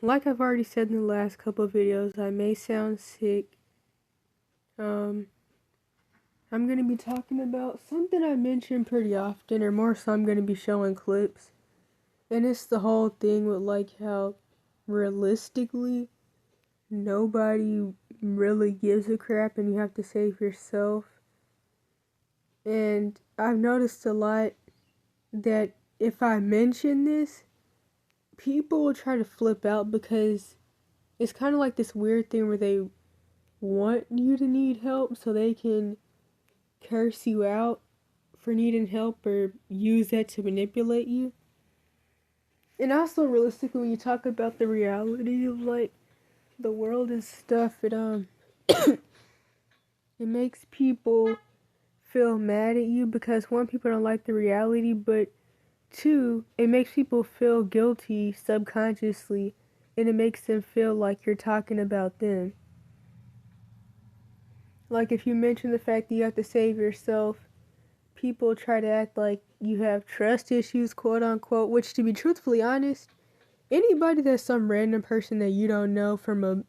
Like I've already said in the last couple of videos, I may sound sick. I'm going to be talking about something I mention pretty often, or more so I'm going to be showing clips. And it's the whole thing with like how realistically nobody really gives a crap and you have to save yourself. And I've noticed a lot that if I mention this, people will try to flip out because it's kind of like this weird thing where they want you to need help so they can curse you out for needing help or use that to manipulate you. And also realistically when you talk about the reality of like the world and stuff, it makes people feel mad at you because one, people don't like the reality, but two, it makes people feel guilty subconsciously and it makes them feel like you're talking about them. Like if you mention the fact that you have to save yourself, people try to act like you have trust issues, quote unquote, which to be truthfully honest, anybody that's some random person that you don't know from a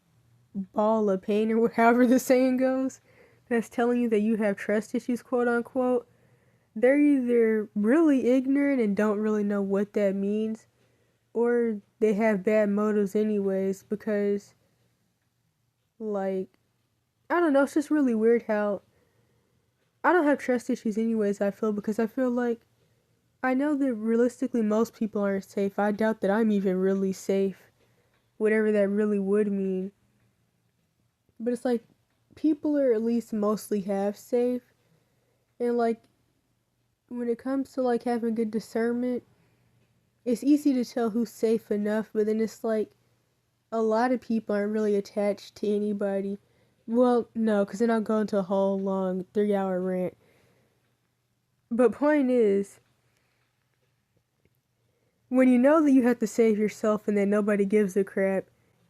ball of pain or however the saying goes, that's telling you that you have trust issues, quote unquote, they're either really ignorant and don't really know what that means, or they have bad motives anyways because, like, I don't know, it's just really weird how I don't have trust issues anyways, I feel, because I feel like I know that realistically most people aren't safe. I doubt that I'm even really safe, whatever that really would mean. But it's like, people are at least mostly half safe, and like, when it comes to like having good discernment, it's easy to tell who's safe enough, but then it's like, a lot of people aren't really attached to anybody. Well, no, because then I'll go into a whole long 3-hour rant. But point is, when you know that you have to save yourself and that nobody gives a crap,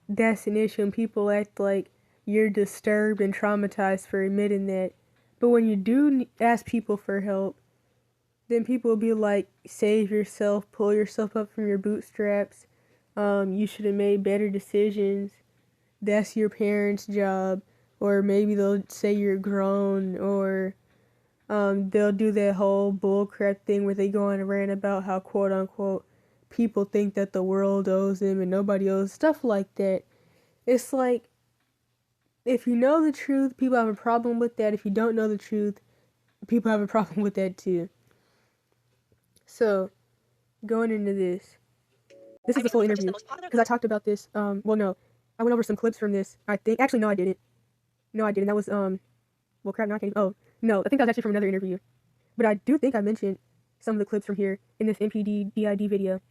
that's an issue and people act like you're disturbed and traumatized for admitting that. But when you do ask people for help, then people will be like, save yourself, pull yourself up from your bootstraps, you should have made better decisions, that's your parents' job, or maybe they'll say you're grown, or they'll do that whole bullcrap thing where they go on a rant about how quote unquote people think that the world owes them and nobody owes, stuff like that. It's like, if you know the truth, people have a problem with that. If you don't know the truth, people have a problem with that too. So, going into this is the full interview, because I talked about this, well no, I went over some clips from this, I think, actually no I didn't, that was, well crap, no I can't, oh, no, I think that was actually from another interview, but I do think I mentioned some of the clips from here in this MPD DID video.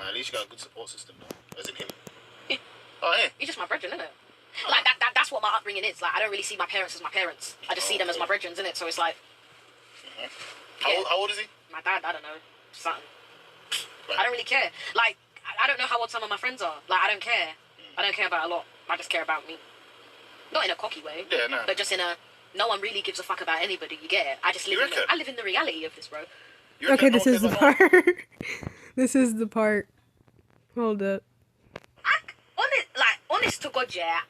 At least you got a good support system though, as in him. Oh yeah. He's just my brethren, isn't it? Like that's what my upbringing is. Like I don't really see my parents as my parents. I just see them as my brethren, isn't it? So it's like. How old is he? My dad, I don't know, something. Right. I don't really care. Like I don't know how old some of my friends are. Like I don't care. I don't care about a lot. I just care about me. Not in a cocky way. Yeah, no. But just in a no one really gives a fuck about anybody. You get it? I just live. I live in the reality of this, bro. Okay, this is the part. This is the part. Hold up. Honest to God, yeah.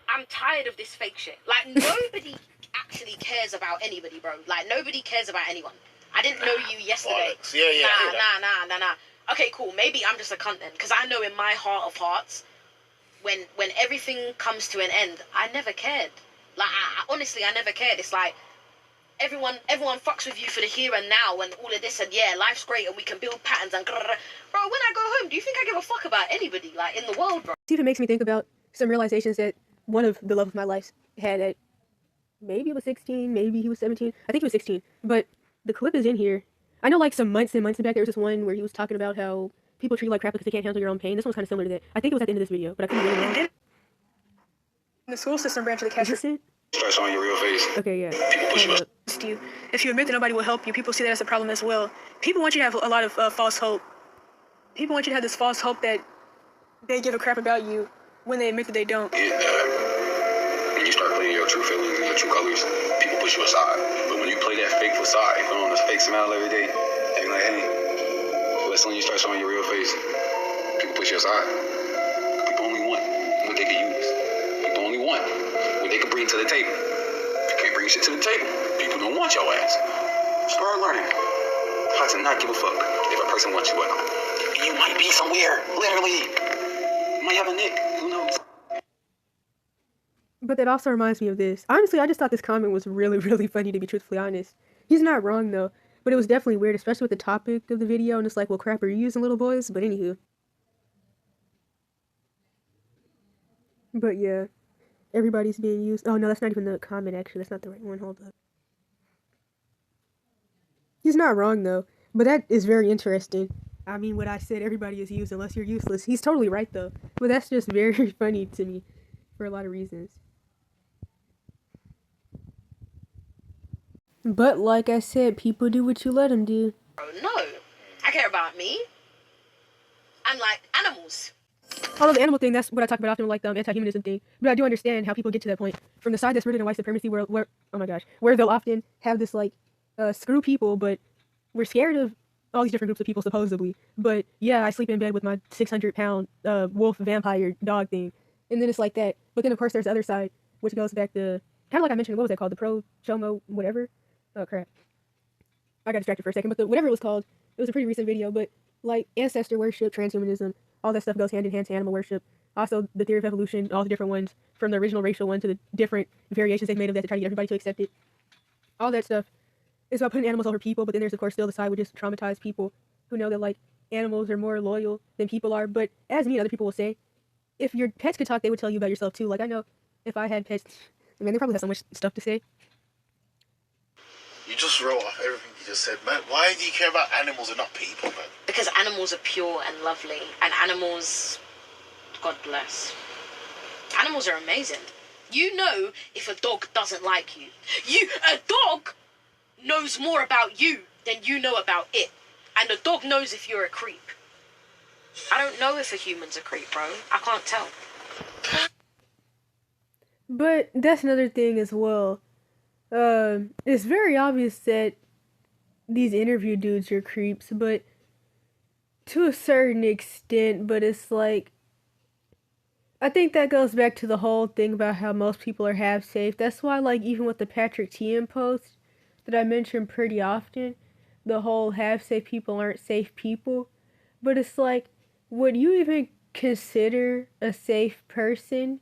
I'm tired of this fake shit. Like nobody actually cares about anybody, bro. Like nobody cares about anyone. I didn't know you yesterday. Yeah. Nah. Okay, cool. Maybe I'm just a cunt then, because I know in my heart of hearts, when everything comes to an end, I never cared. Like honestly, I never cared. It's like everyone fucks with you for the here and now and all of this, and yeah, life's great and we can build patterns and bro, when I go home, do you think I give a fuck about anybody like in the world, bro? It even makes me think about some realizations that one of the love of my life had at, maybe it was 16, maybe he was 17, I think he was 16, but the clip is in here. I know like some months and months back there was this one where he was talking about how people treat you like crap because they can't handle your own pain. This one's kind of similar to that. I think it was at the end of this video, but I couldn't get it wrong. In the school system branch of the Catholic. Start showing your real face. Okay, yeah. People push you. If you admit that nobody will help you, people see that as a problem as well. People want you to have a lot of false hope. People want you to have this false hope that they give a crap about you when they admit that they don't. When you start playing your true feelings and your true colors, people push you aside. But when you play that fake facade and put on this fake smile every day, they're like, hey, as soon as you start showing your real face, people push you aside. People only want what they can use. People only want what they can bring to the table. If you can't bring shit to the table, people don't want your ass. Start learning how to not give a fuck if a person wants you or not. And you might be somewhere, literally. You might have a nick. Who knows? But that also reminds me of this. Honestly, I just thought this comment was really, really funny, to be truthfully honest. He's not wrong, though. But it was definitely weird, especially with the topic of the video. And it's like, well, crap, are you using little boys? But anywho. But yeah. Everybody's being used. Oh, no, that's not even the comment, actually. That's not the right one. Hold up. He's not wrong, though. But that is very interesting. I mean, what I said, everybody is used unless you're useless. He's totally right, though. But that's just very funny to me for a lot of reasons. But like I said, people do what you let them do. No, I care about me. I'm like animals. Although the animal thing, that's what I talk about often, like the anti-humanism thing. But I do understand how people get to that point. From the side that's rooted in white supremacy, where oh my gosh, where they'll often have this like, screw people, but we're scared of all these different groups of people supposedly. But yeah, I sleep in bed with my 600-pound wolf vampire dog thing, and then it's like that. But then of course there's the other side, which goes back to kind of like I mentioned. What was that called? The pro chomo whatever. Oh crap, I got distracted for a second. But whatever it was called, it was a pretty recent video. But like ancestor worship, transhumanism, all that stuff goes hand in hand to animal worship. Also, the theory of evolution, all the different ones, from the original racial one to the different variations they've made of that to try to get everybody to accept it. All that stuff is about putting animals over people, but then there's, of course, still the side which is traumatized people who know that, like, animals are more loyal than people are. But as me and other people will say, if your pets could talk, they would tell you about yourself, too. Like, I know if I had pets, I mean, they probably have so much stuff to say. You just wrote off everything you just said, man. Why do you care about animals and not people, man? Because animals are pure and lovely, and animals, God bless. Animals are amazing. You know if a dog doesn't like you. A dog knows more about you than you know about it. And the dog knows if you're a creep. I don't know if a human's a creep, bro. I can't tell. But that's another thing as well. It's very obvious that these interview dudes are creeps, but to a certain extent, but it's like, I think that goes back to the whole thing about how most people are half safe. That's why, like, even with the Patrick Tian post that I mention pretty often, the whole half safe people aren't safe people. But it's like, would you even consider a safe person?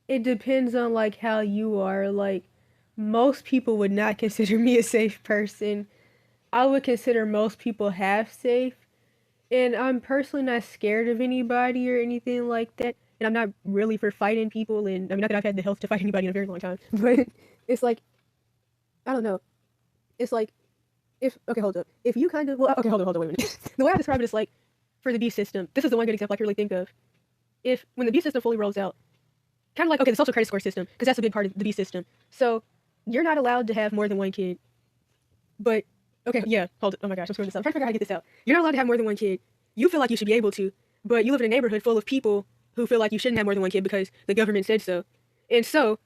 It depends on, like, how you are. Like, most people would not consider me a safe person. I would consider most people half safe. And I'm personally not scared of anybody or anything like that. And I'm not really for fighting people. And I mean, not that I've had the health to fight anybody in a very long time. But it's like, I don't know. It's like, okay, hold up. If you kind of, well, okay, hold on, wait a minute. The way I describe it is like, for the beast system, this is the one good example I can really think of. When the beast system fully rolls out, kind of like, okay, the social credit score system, because that's a big part of the beast system. So, you're not allowed to have more than one kid. But, okay, yeah, hold it. Oh my gosh, I'm screwing this up. I'm trying to figure out how to get this out. You're not allowed to have more than one kid. You feel like you should be able to, but you live in a neighborhood full of people who feel like you shouldn't have more than one kid because the government said so. And so,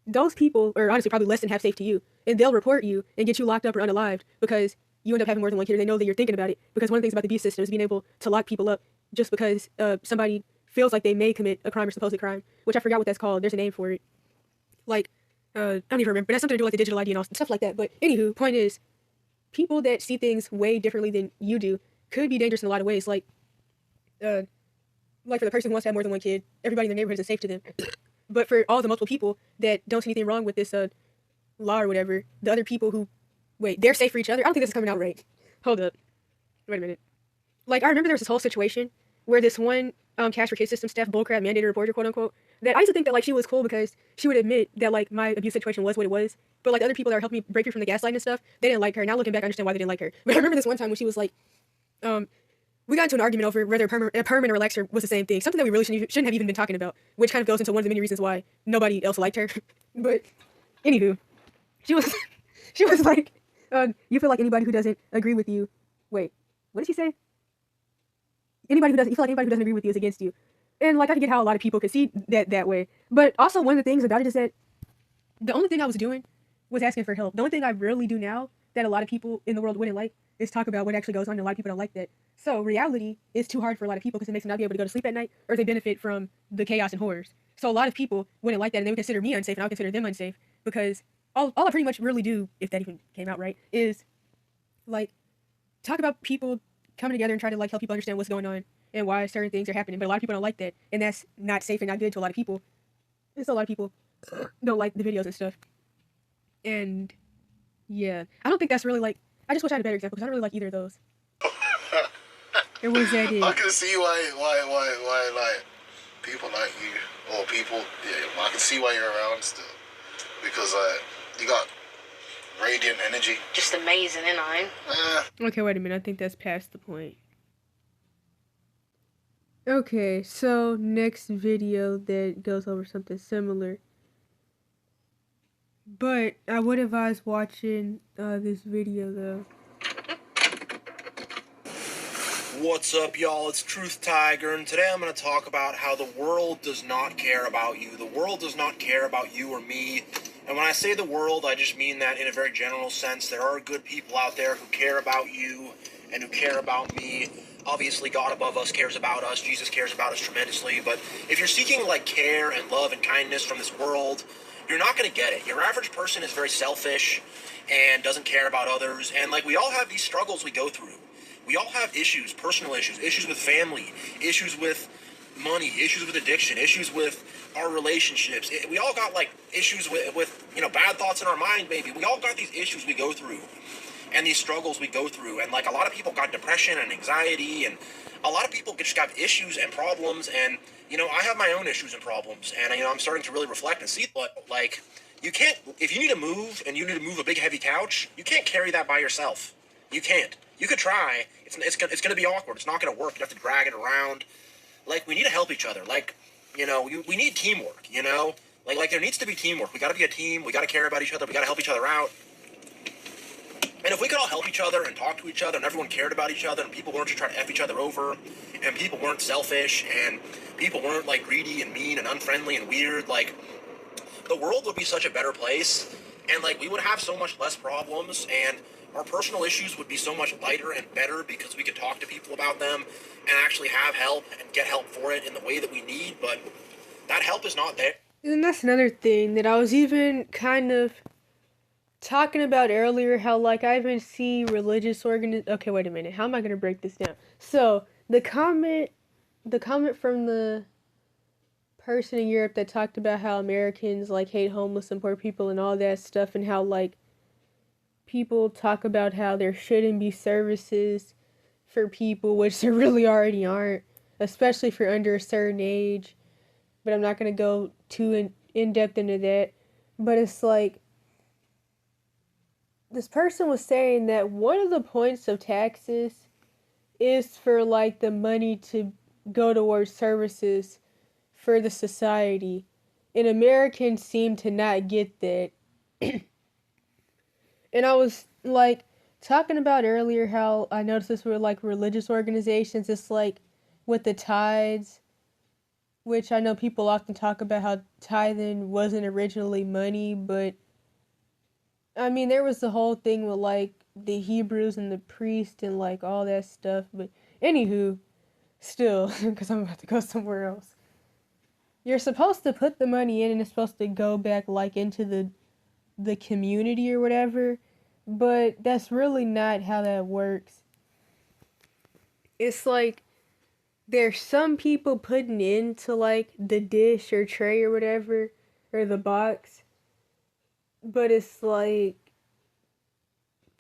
those people are honestly probably less than half safe to you. And they'll report you and get you locked up or unalived because you end up having more than one kid and they know that you're thinking about it. Because one of the things about the beast system is being able to lock people up just because somebody feels like they may commit a crime or supposed crime, which I forgot what that's called. There's a name for it. Like, I don't even remember, but it has something to do with the digital ID and all stuff like that. But anywho, point is, people that see things way differently than you do could be dangerous in a lot of ways. Like for the person who wants to have more than one kid, everybody in their neighborhood isn't safe to them. But for all the multiple people that don't see anything wrong with this law or whatever, the other people who, they're safe for each other. I don't think this is coming out right. Hold up. Wait a minute. Like, I remember there was this whole situation where this one cash for kids system staff bullcrap mandated reporter, quote unquote, that I used to think that, like, she was cool because she would admit that, like, my abuse situation was what it was. But, like, other people that were helping me break free from the gaslighting and stuff, they didn't like her. Now looking back, I understand why they didn't like her. But I remember this one time when she was like, we got into an argument over whether a perm and a relaxer was the same thing. Something that we really shouldn't have even been talking about, which kind of goes into one of the many reasons why nobody else liked her. But, anywho, she was like, you feel like anybody who doesn't agree with you, what did she say? You feel like anybody who doesn't agree with you is against you. And, like, I can get how a lot of people could see that way. But also, one of the things about it is that the only thing I was doing was asking for help. The only thing I rarely do now that a lot of people in the world wouldn't like is talk about what actually goes on, and a lot of people don't like that. So reality is too hard for a lot of people because it makes them not be able to go to sleep at night, or they benefit from the chaos and horrors. So a lot of people wouldn't like that, and they would consider me unsafe, and I would consider them unsafe, because all I pretty much really do, if that even came out right, is like talk about people coming together and try to like help people understand what's going on and why certain things are happening. But a lot of people don't like that, and that's not safe and not good to a lot of people. And so a lot of people don't like the videos and stuff. And yeah, I don't think that's really like. I just wish I had a better example because I don't really like either of those. Or was that it? I can see why like people like you or people. Yeah, I can see why you're around still because you got radiant energy. Just amazing, ain't I? Okay, wait a minute. I think that's past the point. Okay, so next video that goes over something similar. But I would advise watching this video though. What's up, y'all? It's Truth Tiger, and today I'm going to talk about how the world does not care about you. The world does not care about you or me. And when I say the world, I just mean that in a very general sense. There are good people out there who care about you and who care about me. Obviously, God above us cares about us. Jesus cares about us tremendously. But if you're seeking, like, care and love and kindness from this world, you're not going to get it. Your average person is very selfish and doesn't care about others. And, like, we all have these struggles we go through. We all have issues, personal issues, issues with family, issues with money, issues with addiction, issues with our relationships. We all got like issues with bad thoughts in our mind, maybe. We all got these issues we go through and these struggles we go through. And like a lot of people got depression and anxiety, and a lot of people just got issues and problems. And, I have my own issues and problems. And, I'm starting to really reflect and see what, like, you can't, if you need to move and you need to move a big heavy couch, you can't carry that by yourself. You can't. You could try. It's going to be awkward. It's not going to work. You have to drag it around. Like, we need to help each other. Like, we need teamwork, Like, there needs to be teamwork. We got to be a team. We got to care about each other. We got to help each other out. And if we could all help each other and talk to each other and everyone cared about each other and people weren't just trying to F each other over and people weren't selfish and people weren't, like, greedy and mean and unfriendly and weird, like, the world would be such a better place. And, like, we would have so much less problems, and our personal issues would be so much lighter and better because we could talk to people about them and actually have help and get help for it in the way that we need, but that help is not there. And that's another thing that I was even kind of talking about earlier, how like I even see religious okay, wait a minute. How am I going to break this down? So, the comment from the person in Europe that talked about how Americans like hate homeless and poor people and all that stuff, and how like people talk about how there shouldn't be services for people, which there really already aren't, especially if you're under a certain age. But I'm not going to go too in-depth into that. But it's like, this person was saying that one of the points of taxes is for like the money to go towards services for the society. And Americans seem to not get that. And I was like talking about earlier how I noticed this were like religious organizations. It's like with the tithes, which I know people often talk about how tithing wasn't originally money, but I mean, there was the whole thing with like the Hebrews and the priest and like all that stuff. But anywho, still, because I'm about to go somewhere else. You're supposed to put the money in and it's supposed to go back like into the community or whatever, but that's really not how that works. It's like there's some people putting into like the dish or tray or whatever, or the box, but it's like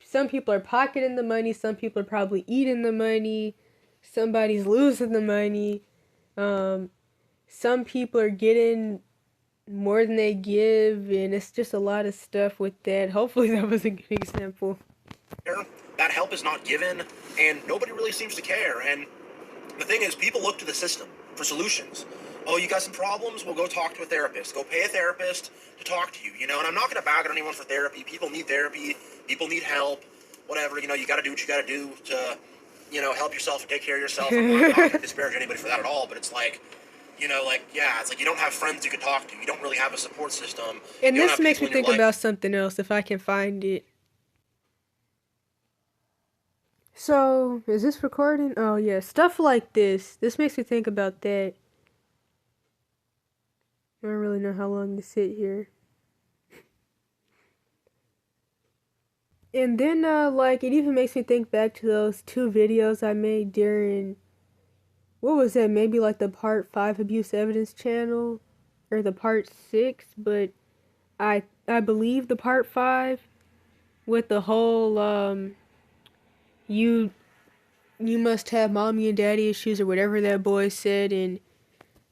some people are pocketing the money, some people are probably eating the money, somebody's losing the money, some people are getting more than they give, and it's just a lot of stuff with that. Hopefully that was a good example. That help is not given, and nobody really seems to care. And the thing is, people look to the system for solutions. Oh, you got some problems? Well, go talk to a therapist. Go pay a therapist to talk to you, And I'm not going to bag on anyone for therapy. People need therapy. People need help. Whatever, you got to do what you got to do to, help yourself and take care of yourself. I'm not going to disparage anybody for that at all, but it's like, it's like you don't have friends you can talk to. You don't really have a support system. And this makes me think about something else, if I can find it. So, is this recording? Oh, yeah. Stuff like this. This makes me think about that. I don't really know how long to sit here. And then, like, it even makes me think back to those 2 videos I made during, what was that? Maybe like the part 5 abuse evidence channel, or the part 6, but I believe the part 5 with the whole, you must have mommy and daddy issues or whatever that boy said, and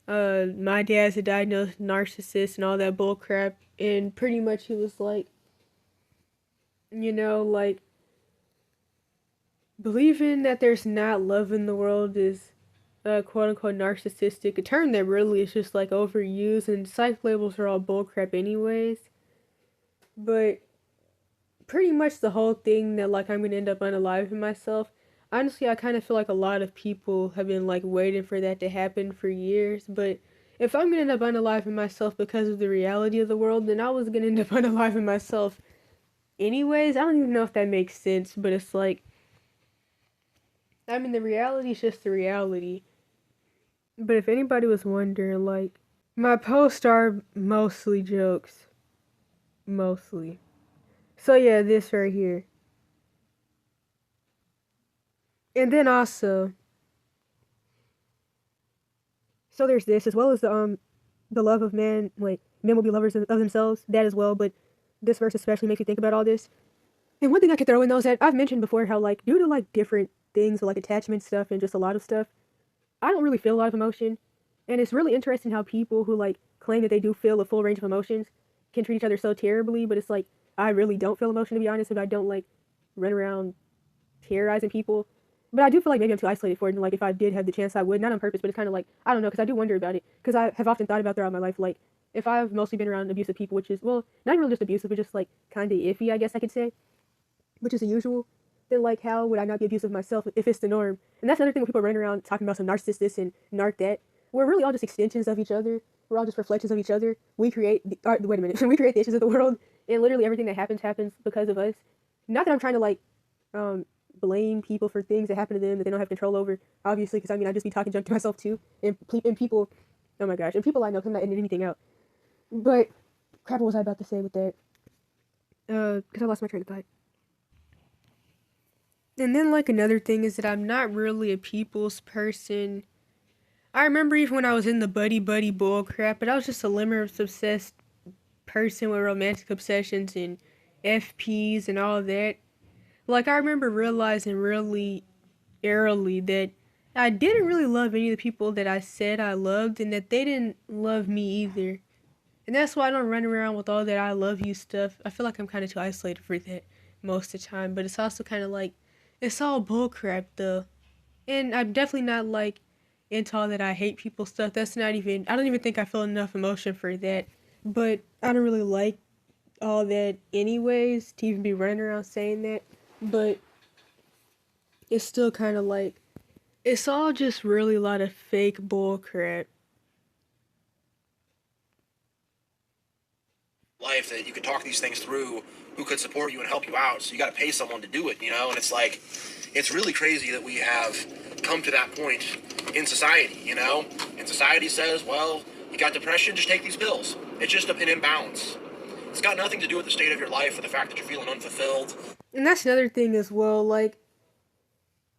my dad's a diagnosed narcissist and all that bull crap. And pretty much he was like, like, believing that there's not love in the world is quote unquote narcissistic, a term that really is just like overused, and psych labels are all bullcrap anyways. But pretty much the whole thing that like I'm gonna end up unaliving myself. Honestly, I kind of feel like a lot of people have been like waiting for that to happen for years. But if I'm gonna end up unaliving myself because of the reality of the world, then I was gonna end up unaliving myself anyways. I don't even know if that makes sense, but it's like, I mean, the reality is just the reality. But if anybody was wondering, like, my posts are mostly jokes. Mostly. So yeah, this right here. And then also, so there's this, as well as the love of man, like, men will be lovers of themselves, that as well, but this verse especially makes me think about all this. And one thing I could throw in though is that I've mentioned before how, like, due to, like, different things, like attachment stuff and just a lot of stuff, I don't really feel a lot of emotion. And it's really interesting how people who, like, claim that they do feel a full range of emotions can treat each other so terribly, but it's like, I really don't feel emotion, to be honest, but I don't, like, run around terrorizing people. But I do feel like maybe I'm too isolated for it, and like if I did have the chance, I would. Not on purpose, but it's kind of like, I don't know, because I do wonder about it. Because I have often thought about throughout my life, like, if I've mostly been around abusive people, which is, well, not even really just abusive, but just like kind of iffy, I guess I could say, which is the usual, then like how would I not be abusive myself if it's the norm? And that's another thing when people run around talking about some narcissist this and narc that. We're really all just extensions of each other. We're all just reflections of each other. We create wait a minute. We create the issues of the world, and literally everything that happens because of us. Not that I'm trying to like um blame people for things that happen to them that they don't have control over, obviously, because I mean, I just be talking junk to myself too, and people, oh my gosh, and people I know, 'cause I'm not editing anything out. But crap, what was I about to say with that? Because I lost my train of thought. And then, like, another thing is that I'm not really a people's person. I remember even when I was in the buddy buddy bull crap, but I was just a limerence obsessed person with romantic obsessions and FPs and all that. Like, I remember realizing really early that I didn't really love any of the people that I said I loved, and that they didn't love me either. And that's why I don't run around with all that I love you stuff. I feel like I'm kind of too isolated for that most of the time, but it's also kind of like, it's all bullcrap though. And I'm definitely not like into all that I hate people stuff. That's not even, I don't even think I feel enough emotion for that. But I don't really like all that anyways to even be running around saying that. But it's still kind of like, it's all just really a lot of fake bullcrap. Life that you could talk these things through, who could support you and help you out. So you got to pay someone to do it, you know? And it's like, it's really crazy that we have come to that point in society, you know? And society says, well, you got depression, just take these pills. It's just an imbalance. It's got nothing to do with the state of your life or the fact that you're feeling unfulfilled. And that's another thing as well. Like,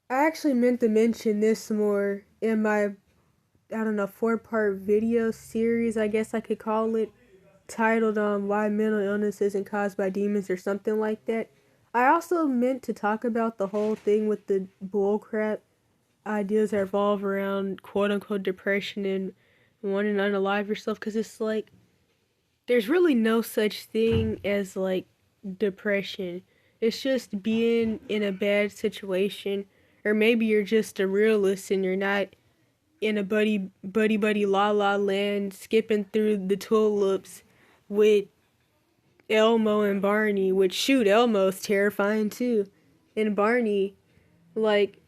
I actually meant to mention this more in my, I don't know, 4-part video series, I guess I could call it, titled Why Mental Illness Isn't Caused by Demons or something like that. I also meant to talk about the whole thing with the bullcrap ideas that revolve around quote unquote depression and wanting to unalive yourself, because it's like, there's really no such thing as like depression. It's just being in a bad situation, or maybe you're just a realist and you're not in a buddy la la land skipping through the tulips with Elmo and Barney, which, shoot, Elmo's terrifying too. And Barney, like,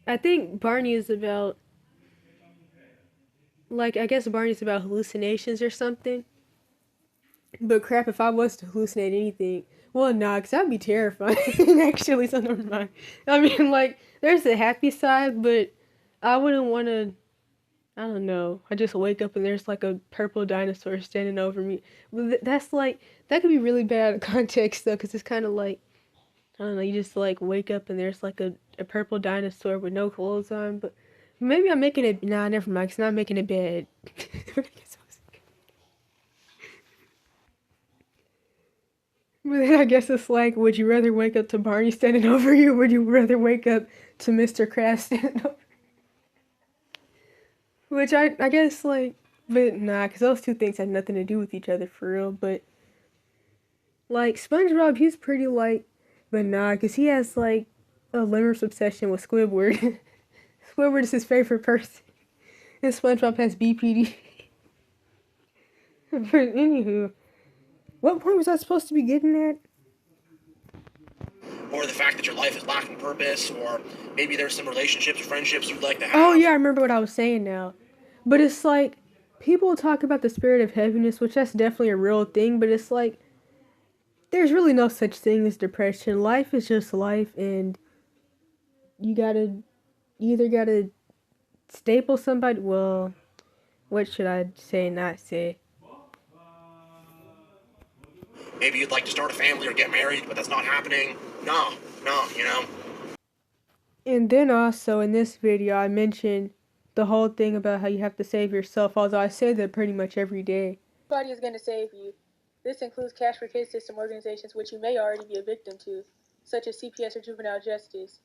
I think Barney is about, like, I guess Barney's about hallucinations or something. But crap, if I was to hallucinate anything, Well, nah, because that'd be terrifying, actually, so never mind. I mean, like, there's the happy side, but I wouldn't want to, I don't know. I just wake up and there's like a purple dinosaur standing over me. That's like, that could be really bad out of context, though, because it's kind of like, I don't know, you just like wake up and there's like a purple dinosaur with no clothes on, but maybe I'm making it, nah, never mind, because I'm making it bad. But then I guess it's like, would you rather wake up to Barney standing over you, or would you rather wake up to Mr. Krabs standing over you? Which I guess, like, but nah, because those two things had nothing to do with each other for real, but, like, SpongeBob, he's pretty, like, but nah, because he has, like, a limerick obsession with Squidward. Squidward is his favorite person, and SpongeBob has BPD. But anywho, what point was I supposed to be getting at? Or the fact that your life is lacking purpose, or maybe there's some relationships or friendships you'd like to have. Oh yeah, I remember what I was saying now. But it's like people talk about the spirit of heaviness, which that's definitely a real thing, but it's like there's really no such thing as depression. Life is just life, and you either gotta staple somebody, well, what should I say, not say? Maybe you'd like to start a family or get married, but that's not happening. No, you know. And then also in this video, I mentioned the whole thing about how you have to save yourself, although I say that pretty much every day. Nobody is going to save you. This includes cash for kids system organizations, which you may already be a victim to, such as CPS or juvenile justice.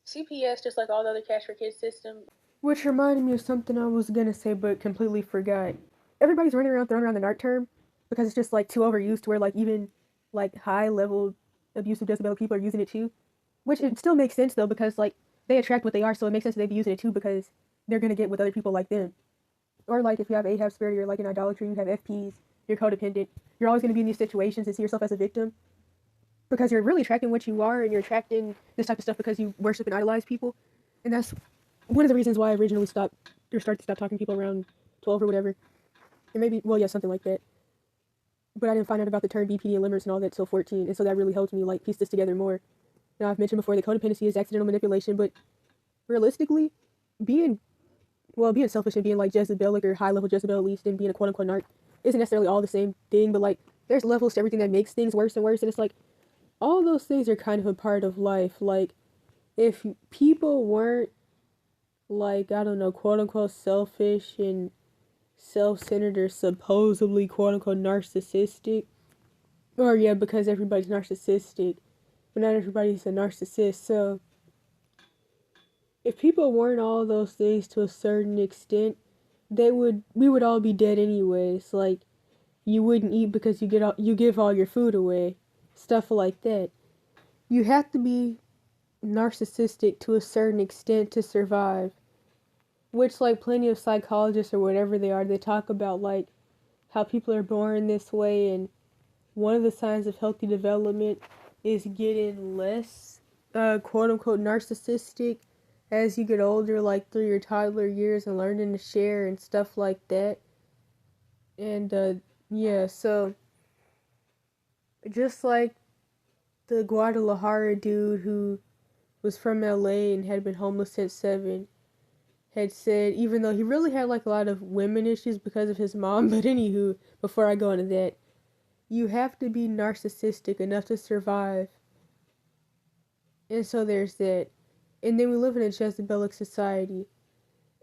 CPS, just like all the other cash for kids system. Which reminded me of something I was going to say but completely forgot. Everybody's running around throwing around the NARC term because it's just like too overused to where like even like high level abusive Jezebel people are using it too. Which it still makes sense though, because like they attract what they are, so it makes sense that they'd be using it too because they're gonna get with other people like them. Or like if you have Ahab spirit, you're like in idolatry, you have FPs, you're codependent, you're always gonna be in these situations and see yourself as a victim. Because you're really attracting what you are and you're attracting this type of stuff because you worship and idolize people. And that's one of the reasons why I originally started to stop talking to people around 12 or whatever. Or maybe, well yeah, something like that. But I didn't find out about the term BPD and limerence and all that till 14, and so that really helped me like piece this together more. Now, I've mentioned before that codependency is accidental manipulation, but realistically, being selfish and being like Jezebelic or high level Jezebel at least, and being a quote unquote narc isn't necessarily all the same thing, but like there's levels to everything that makes things worse and worse, and it's like all those things are kind of a part of life. Like if people weren't like, I don't know, quote unquote selfish and self-centered or supposedly quote unquote narcissistic, or yeah, because everybody's narcissistic, but not everybody's a narcissist. So if people weren't all those things to a certain extent, we would all be dead anyways. Like you wouldn't eat because you give all your food away, stuff like that. You have to be narcissistic to a certain extent to survive, which like plenty of psychologists or whatever they are, they talk about like how people are born this way, and one of the signs of healthy development is getting less quote unquote narcissistic as you get older, like through your toddler years and learning to share and stuff like that. And yeah, so just like the Guadalajara dude who was from LA and had been homeless since 7 had said, even though he really had like a lot of women issues because of his mom, but anywho, before I go into that, you have to be narcissistic enough to survive. And so there's that. And then we live in a Jezebelic society,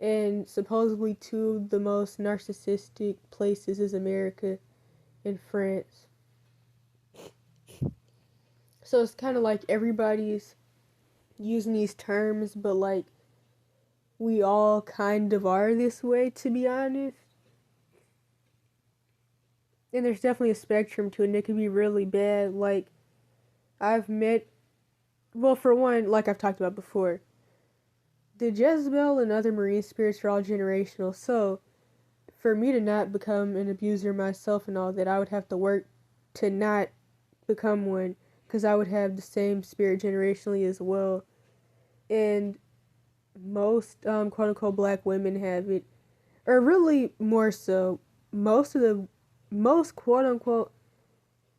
and supposedly two of the most narcissistic places is America and France. So it's kind of like everybody's using these terms, but like we all kind of are this way, to be honest. And there's definitely a spectrum to it, and it can be really bad. Like, I've met, well, for one, like I've talked about before, the Jezebel and other marine spirits are all generational, so for me to not become an abuser myself and all that, I would have to work to not become one, because I would have the same spirit generationally as well. And most quote unquote black women have it, or really more so, most quote unquote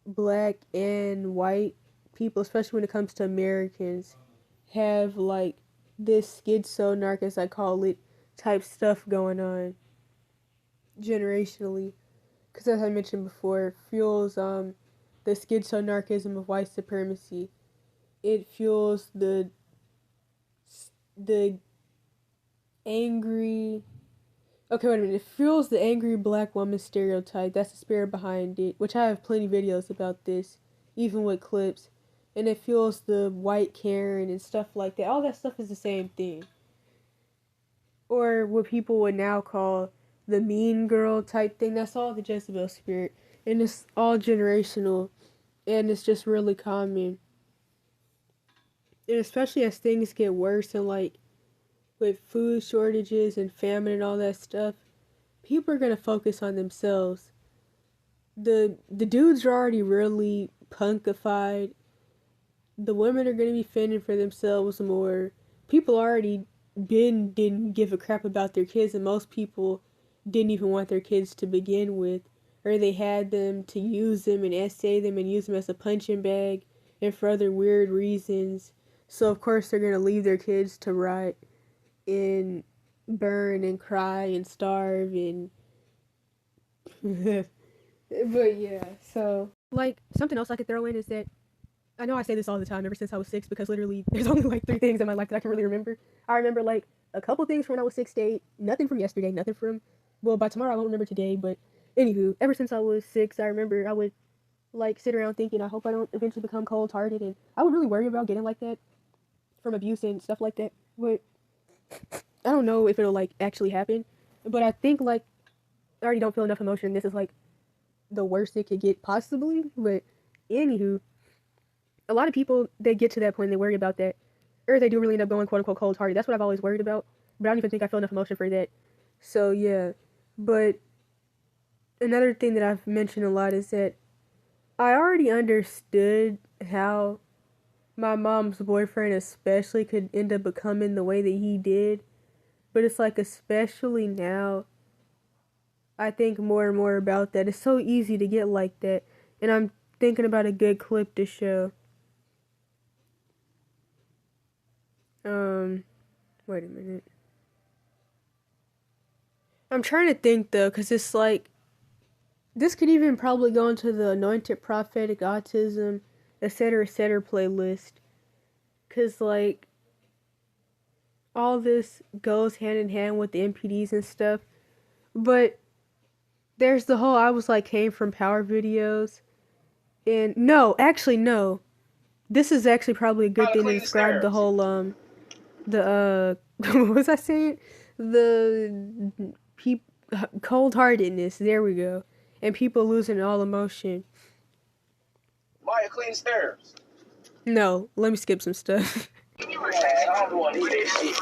black and white people, especially when it comes to Americans, have like this schizo-narc, as I call it, type stuff going on generationally. Because as I mentioned before, it fuels the schizo-narcism of white supremacy. It fuels the angry. Okay, wait a minute. It fuels the angry black woman stereotype. That's the spirit behind it, which I have plenty of videos about this, even with clips. And it fuels the white Karen and stuff like that. All that stuff is the same thing. Or what people would now call the mean girl type thing. That's all the Jezebel spirit. And it's all generational. And it's just really common. And especially as things get worse and like with food shortages and famine and all that stuff, people are gonna focus on themselves. The dudes are already really punkified. The women are gonna be fending for themselves more. People already didn't give a crap about their kids, and most people didn't even want their kids to begin with, or they had them to use them and essay them and use them as a punching bag and for other weird reasons. So of course they're gonna leave their kids to rot and burn and cry and starve and but yeah, so like something else I could throw in is that I know I say this all the time ever since I was 6, because literally there's only like 3 things in my life that I can really remember. I remember like a couple things from when I was 6 to 8, nothing from yesterday, nothing from, well, by tomorrow I won't remember today, but anywho, ever since I was 6, I remember I would like sit around thinking I hope I don't eventually become cold-hearted, and I would really worry about getting like that from abuse and stuff like that. But I don't know if it'll like actually happen, but I think like I already don't feel enough emotion. This is like the worst it could get possibly. But anywho, a lot of people, they get to that point and they worry about that, or they do really end up going quote unquote cold hearted. That's what I've always worried about, but I don't even think I feel enough emotion for that. So yeah, but another thing that I've mentioned a lot is that I already understood how my mom's boyfriend especially could end up becoming the way that he did, but it's like especially now I think more and more about that. It's so easy to get like that, and I'm thinking about a good clip to show. Wait a minute. I'm trying to think though, because it's like, this could even probably go into the Anointed Prophetic Autism, etc. playlist. Because like, all this goes hand in hand with the MPDs and stuff. But there's the whole I was like came from power videos. And no, actually no. This is actually probably a good thing to describe the whole what was I saying? The cold-heartedness. There we go. And people losing all emotion. Maya, clean the stairs. No, let me skip some stuff. Man, I don't want to hear that shit,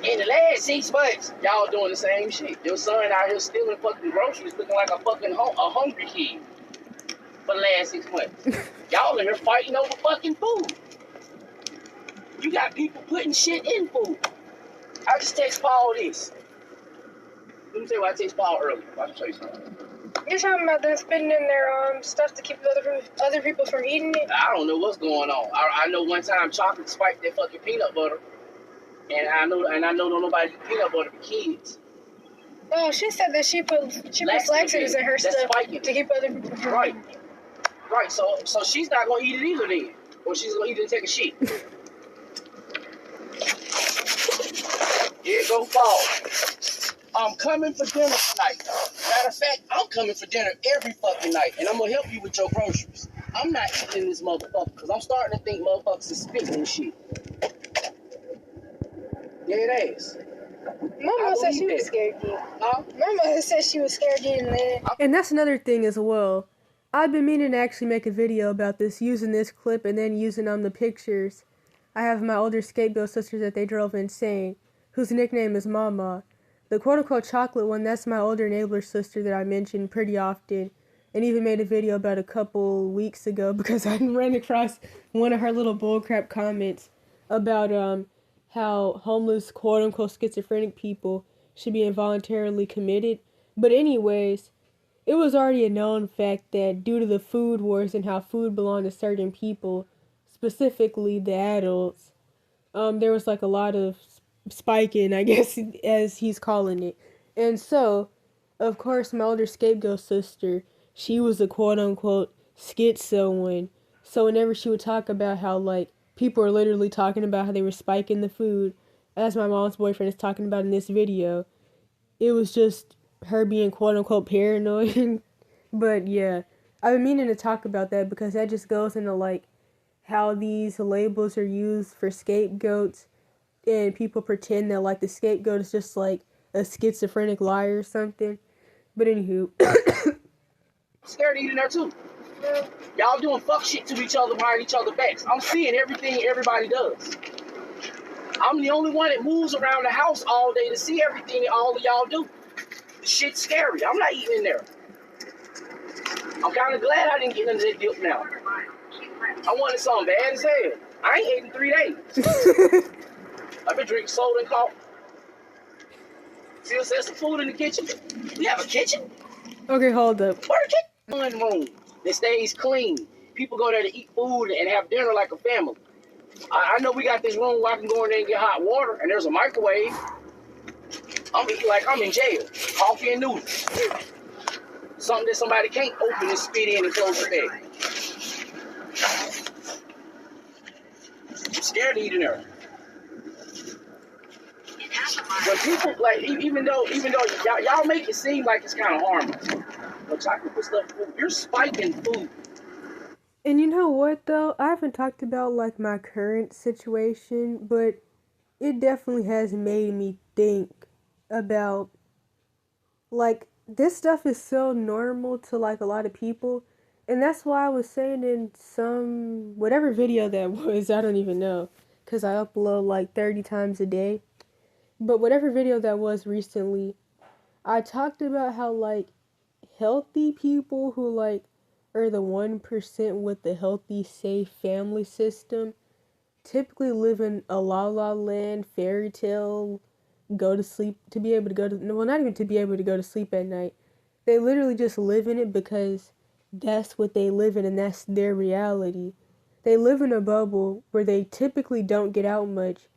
man. In the last 6 months, y'all doing the same shit. Your son out here stealing fucking groceries, looking like a fucking hungry kid for the last 6 months. Y'all in here fighting over fucking food. You got people putting shit in food. I just text Paul this. Let me tell you what I text Paul earlier. I'll show you something. You're talking about them spitting in their stuff to keep other people from eating it? I don't know what's going on. I know one time chocolate spiked that fucking peanut butter. And I know don't nobody eat peanut butter for kids. No, she said that she put laxatives in her stuff spiking to keep other people from Right. Right, so she's not gonna eat it either then. Or she's gonna eat it and take a shit. Here go Paul. I'm coming for dinner tonight. Matter of fact, I'm coming for dinner every fucking night, and I'm gonna help you with your groceries. I'm not eating this motherfucker, because I'm starting to think motherfuckers is spitting and shit. Yeah, it is. Mama said she was scared. Huh? Mama said she was scared getting lit. And that's another thing as well. I've been meaning to actually make a video about this, using this clip and then using the pictures. I have my older scapegoat sisters that they drove insane, whose nickname is Mama. The quote-unquote chocolate one, that's my older enabler sister that I mention pretty often, and even made a video about a couple weeks ago because I ran across one of her little bullcrap comments about how homeless quote-unquote schizophrenic people should be involuntarily committed. But anyways, it was already a known fact that due to the food wars and how food belonged to certain people, specifically the adults, there was like a lot of spiking, I guess, as he's calling it. And so, of course, my older scapegoat sister, she was a quote unquote schizo one. So whenever she would talk about how like people were literally talking about how they were spiking the food, as my mom's boyfriend is talking about in this video, it was just her being quote unquote paranoid. But yeah, I've been meaning to talk about that because that just goes into like how these labels are used for scapegoats, and people pretend that like the scapegoat is just like a schizophrenic liar or something. But anywho, Scared of eating there too. Y'all doing fuck shit to each other behind each other's backs. I'm seeing everything everybody does. I'm the only one that moves around the house all day to see everything all of y'all do. The shit's scary. I'm not eating in there. I'm kind of glad I didn't get into that dip now. I wanted something bad as hell. I ain't ate in 3 days. I've been drinking soda and coffee. Still says some food in the kitchen. We have a kitchen? okay, hold up. Where the kitchen room that stays clean? People go there to eat food and have dinner like a family. I know we got this room where I can go in there and get hot water, and there's a microwave. I'm eating like I'm in jail. Coffee and noodles. Something that somebody can't open and spit in and close the bag. I'm scared to eat in there. When people like, even though y'all make it seem like it's kind of harmless, but y'all can put stuff in food. You're spiking food. And you know what though? I haven't talked about like my current situation, but it definitely has made me think about like this stuff is so normal to like a lot of people. And that's why I was saying in some whatever video that was, I don't even know, cuz I upload like 30 times a day. But whatever video that was recently, I talked about how like healthy people who like are the 1% with the healthy safe family system typically live in a la la land fairy tale, go to sleep to be able to go to, well, not even to be able to go to sleep at night. They literally just live in it because that's what they live in and that's their reality. They live in a bubble where they typically don't get out much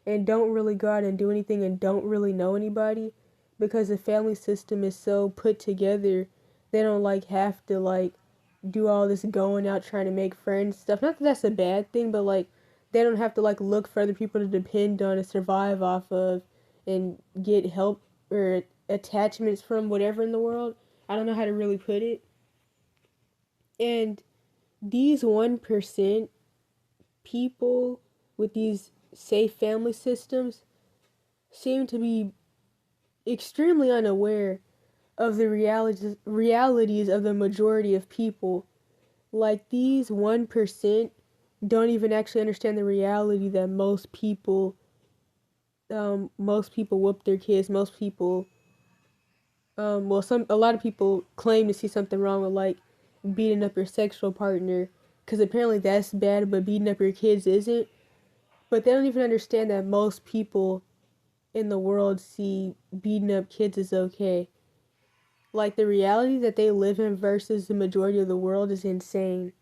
and don't really go out and do anything and don't really know anybody because the family system is so put together. They don't like have to like do all this going out trying to make friends stuff. Not that that's a bad thing, but like they don't have to like look for other people to depend on and survive off of and get help or attachments from whatever in the world. I don't know how to really put it. And these 1% people with these safe family systems seem to be extremely unaware of the realities of the majority of people. Like these 1% don't even actually understand the reality that most people whoop their kids. Most people, a lot of people claim to see something wrong with like beating up your sexual partner, because apparently that's bad, but beating up your kids isn't. But they don't even understand that most people in the world see beating up kids as okay. Like the reality that they live in versus the majority of the world is insane.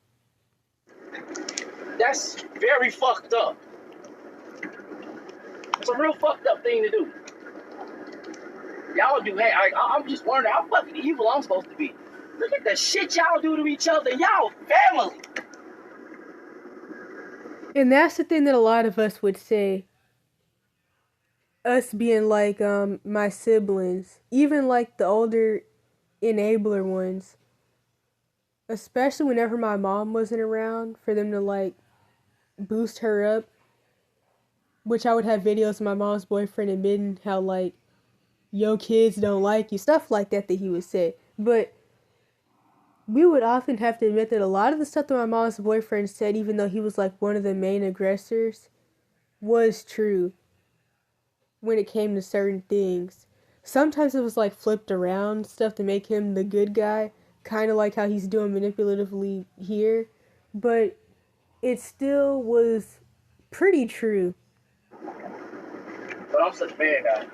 That's very fucked up. It's a real fucked up thing to do. Y'all do. Hey, I'm just wondering how fucking evil I'm supposed to be. Look at the shit y'all do to each other. Y'all family. And that's the thing that a lot of us would say. Us being like my siblings, even like the older enabler ones, especially whenever my mom wasn't around, for them to like boost her up, which I would have videos of my mom's boyfriend admitting how like yo kids don't like you, stuff like that he would say. But we would often have to admit that a lot of the stuff that my mom's boyfriend said, even though he was like one of the main aggressors, was true when it came to certain things. Sometimes it was like flipped around stuff to make him the good guy, kind of like how he's doing manipulatively here, but it still was pretty true. But I'm such a bad guy.